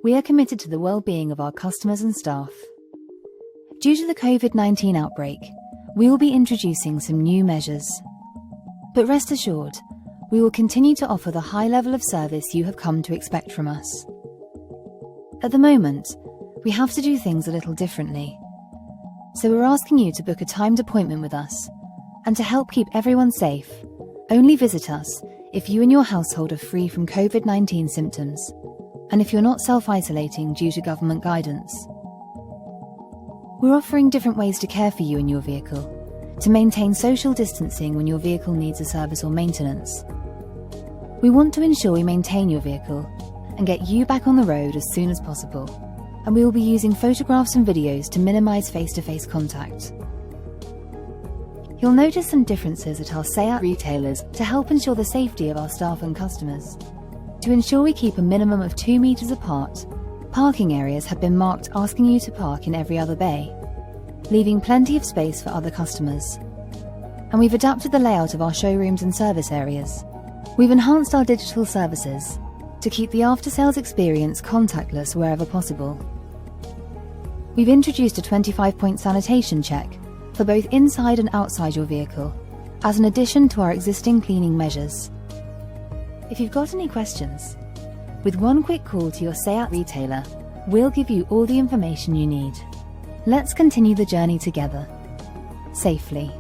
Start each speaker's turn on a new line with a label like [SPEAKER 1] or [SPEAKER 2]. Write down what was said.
[SPEAKER 1] we are committed to the well-being of our customers and staff. Due to the Covid-19 outbreak, we will be introducing some new measures. But rest assured, we will continue to offer the high level of service you have come to expect from us. At the moment, we have to do things a little differently. So we're asking you to book a timed appointment with us, and to help keep everyone safe, only visit us if you and your household are free from Covid-19 symptoms, and if you're not self-isolating due to government guidance. We're offering different ways to care for you and your vehicle, to maintain social distancing when your vehicle needs a service or maintenance. We want to ensure we maintain your vehicle and get you back on the road as soon as possible, and we will be using photographs and videos to minimise face-to-face contact. You'll notice some differences at our SEAT retailers to help ensure the safety of our staff and customers. To ensure we keep a minimum of 2 meters apart, parking areas have been marked asking you to park in every other bay, leaving plenty of space for other customers. And we've adapted the layout of our showrooms and service areas. We've enhanced our digital services to keep the after-sales experience contactless wherever possible. We've introduced a 25-point sanitation check for both inside and outside your vehicle, as an addition to our existing cleaning measures. If you've got any questions, with one quick call to your SEAT retailer, we'll give you all the information you need. Let's continue the journey together, safely.